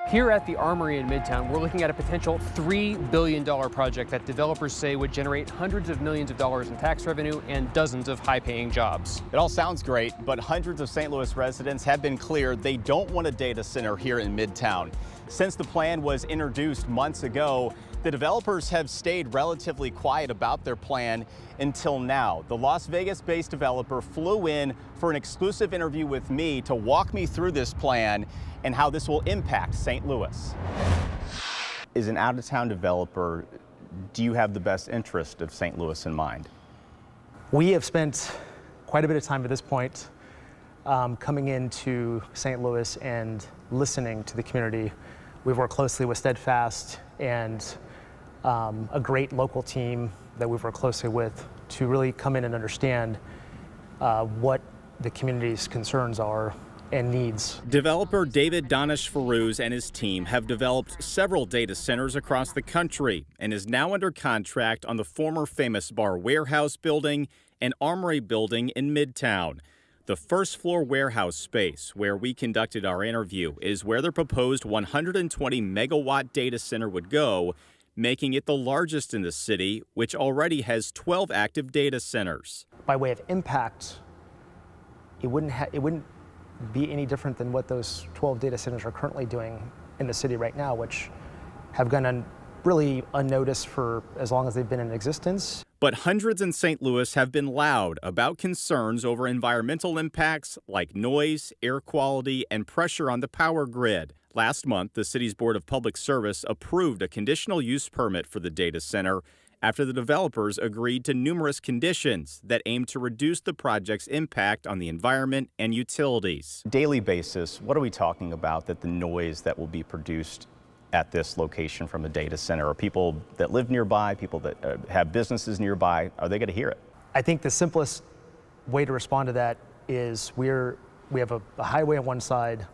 Here at the Armory in Midtown, we're looking at a potential $3 billion project that developers say would generate hundreds of millions of dollars in tax revenue and dozens of high-paying jobs. It all sounds great, but hundreds of St. Louis residents have been clear they don't want a data center here in Midtown. Since the plan was introduced months ago, the developers have stayed relatively quiet about their plan until now. The Las Vegas-based developer flew in for an exclusive interview with me to walk me through this plan and how this will impact St. Louis. As an out-of-town developer, do you have the best interest of St. Louis in mind? We have spent quite a bit of time at this point coming into St. Louis and listening to the community. We've worked closely with Steadfast and a great local team that we've worked closely with to really come in and understand what the community's concerns are and needs. Developer David Danish-Farouz and his team have developed several data centers across the country and is now under contract on the former Famous Bar warehouse building and Armory building in Midtown. The first floor warehouse space where we conducted our interview is where the proposed 120 megawatt data center would go, making it the largest in the city, which already has 12 active data centers. By way of impact, it wouldn't be any different than what those 12 data centers are currently doing in the city right now, which have gone really unnoticed for as long as they've been in existence. But hundreds in St. Louis have been loud about concerns over environmental impacts like noise, air quality, and pressure on the power grid. Last month, the city's Board of Public Service approved a conditional use permit for the data center after the developers agreed to numerous conditions that aim to reduce the project's impact on the environment and utilities. Daily basis, what are we talking about that the noise that will be produced at this location from a data center? Are people that live nearby, people that have businesses nearby, are they going to hear it? I think the simplest way to respond to that is we have a highway on one side,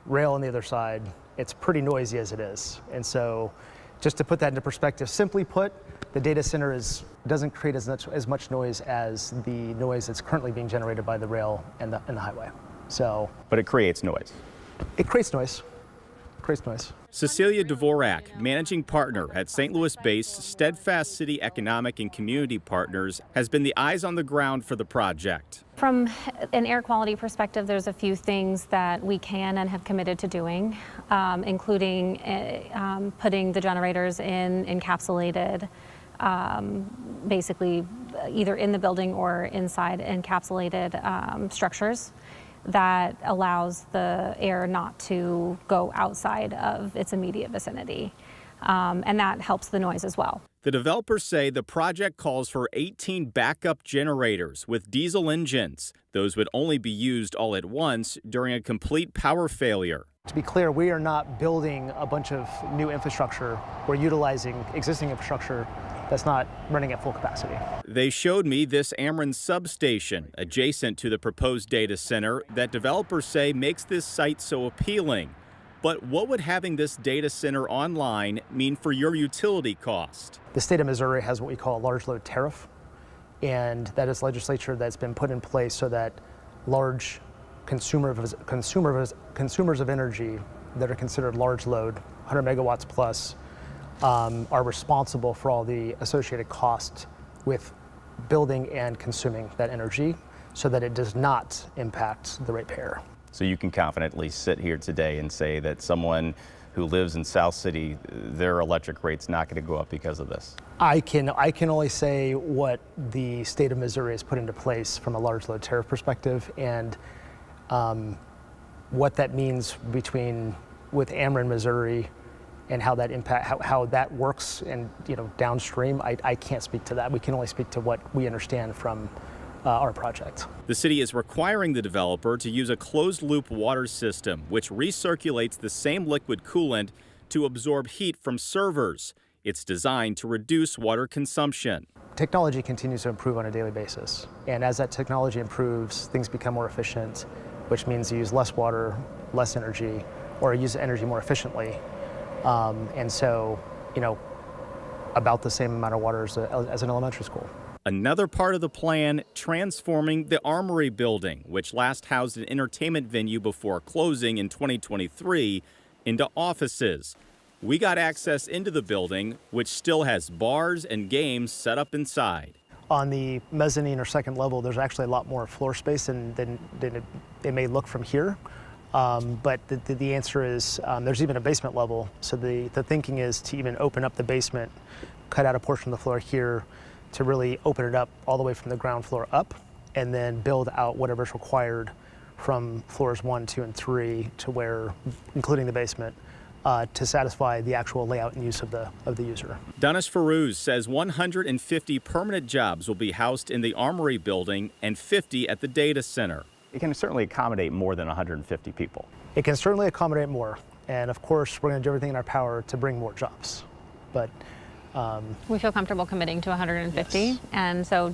rail on the other side. It's pretty noisy as it is. And so just to put that into perspective, simply put, the data center doesn't create as much noise as the noise that's currently being generated by the rail and the highway. So, but it creates noise. It creates noise. Noise. Cecilia Dvorak, managing partner at St. Louis-based Steadfast City Economic and Community Partners, has been the eyes on the ground for the project. From an air quality perspective, there's a few things that we can and have committed to doing, including putting the generators in encapsulated, basically either in the building or inside encapsulated structures. That allows the air not to go outside of its immediate vicinity. And that helps the noise as well. The developers say the project calls for 18 backup generators with diesel engines. Those would only be used all at once during a complete power failure. To be clear, we are not building a bunch of new infrastructure. We're utilizing existing infrastructure that's not running at full capacity. They showed me this Ameren substation adjacent to the proposed data center that developers say makes this site so appealing. But what would having this data center online mean for your utility cost? The state of Missouri has what we call a large load tariff, and that is legislature that's been put in place so that large consumers of energy that are considered large load, 100 megawatts plus, are responsible for all the associated costs with building and consuming that energy so that it does not impact the ratepayer. So you can confidently sit here today and say that someone who lives in South City, their electric rate's not going to go up because of this? I can only say what the state of Missouri has put into place from a large load tariff perspective, and what that means with Ameren, Missouri, and how that works and downstream. I can't speak to that. We can only speak to what we understand from our project. The city is requiring the developer to use a closed-loop water system, which recirculates the same liquid coolant to absorb heat from servers. It's designed to reduce water consumption. Technology continues to improve on a daily basis, and as that technology improves, things become more efficient, which means you use less water, less energy, or use energy more efficiently. And so, about the same amount of water as an elementary school. Another part of the plan, transforming the Armory building, which last housed an entertainment venue before closing in 2023, into offices. We got access into the building, which still has bars and games set up inside. On the mezzanine or second level, there's actually a lot more floor space than it may look from here. But the answer is there's even a basement level. So the thinking is to even open up the basement, cut out a portion of the floor here to really open it up all the way from the ground floor up, and then build out whatever's required from floors 1, 2, and 3 to where, including the basement, to satisfy the actual layout and use of the user. Danish Farouz says 150 permanent jobs will be housed in the Armory building and 50 at the data center. It can certainly accommodate more than 150 people. It can certainly accommodate more. And of course, we're going to do everything in our power to bring more jobs. But we feel comfortable committing to 150. Yes. And so,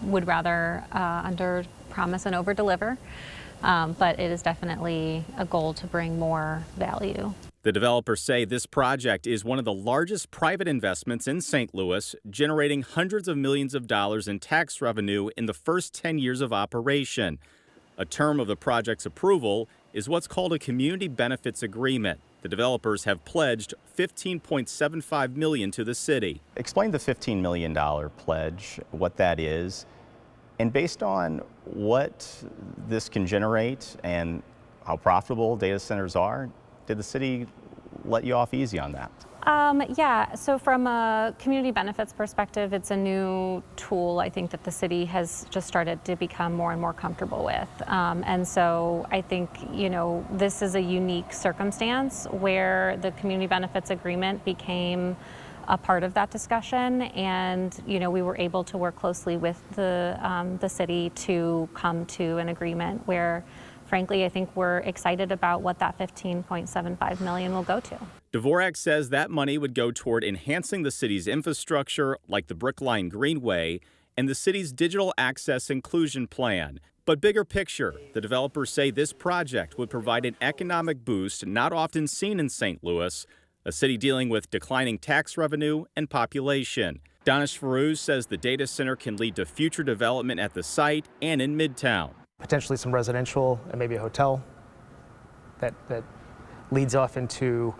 would rather under promise and over deliver. But it is definitely a goal to bring more value. The developers say this project is one of the largest private investments in St. Louis, generating hundreds of millions of dollars in tax revenue in the first 10 years of operation. A term of the project's approval is what's called a community benefits agreement. The developers have pledged $15.75 million to the city. Explain the $15 million pledge, what that is, and based on what this can generate and how profitable data centers are, did the city let you off easy on that? Yeah, so from a community benefits perspective, it's a new tool I think that the city has just started to become more and more comfortable with. And so I think, this is a unique circumstance where the community benefits agreement became a part of that discussion, and we were able to work closely with the city to come to an agreement where, frankly, I think we're excited about what that $15.75 million will go to. Dvorak says that money would go toward enhancing the city's infrastructure, like the Brick Line Greenway, and the city's digital access inclusion plan. But bigger picture, the developers say this project would provide an economic boost not often seen in St. Louis, a city dealing with declining tax revenue and population. Danish Farouz says the data center can lead to future development at the site and in Midtown. Potentially some residential and maybe a hotel that leads off into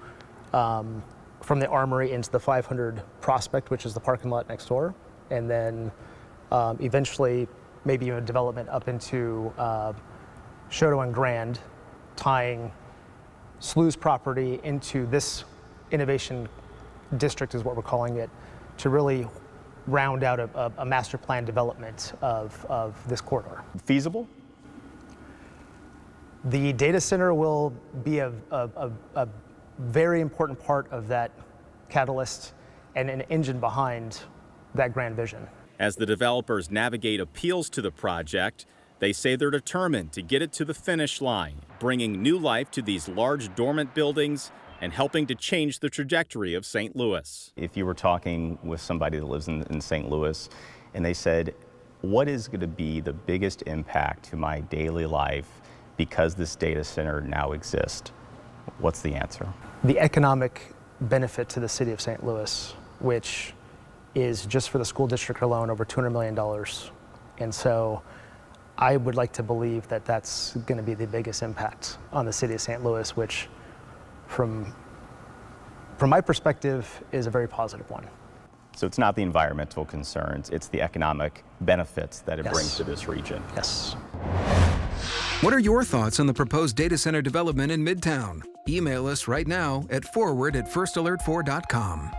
from the Armory into the 500 Prospect, which is the parking lot next door, and then eventually maybe a development up into Choteau and Grand, tying Slew's property into this innovation district is what we're calling it, to really round out a master plan development of this corridor. Feasible? The data center will be a very important part of that catalyst and an engine behind that grand vision. As the developers navigate appeals to the project, they say they're determined to get it to the finish line, bringing new life to these large dormant buildings and helping to change the trajectory of St. Louis. If you were talking with somebody that lives in St. Louis and they said, what is going to be the biggest impact to my daily life because this data center now exists? What's the answer? The economic benefit to the city of St. Louis, which is just for the school district alone over $200 million. And so I would like to believe that that's going to be the biggest impact on the city of St. Louis, which from my perspective is a very positive one. So it's not the environmental concerns, it's the economic benefits that it Yes. brings to this region. Yes. What are your thoughts on the proposed data center development in Midtown? Email us right now at forward@firstalert4.com.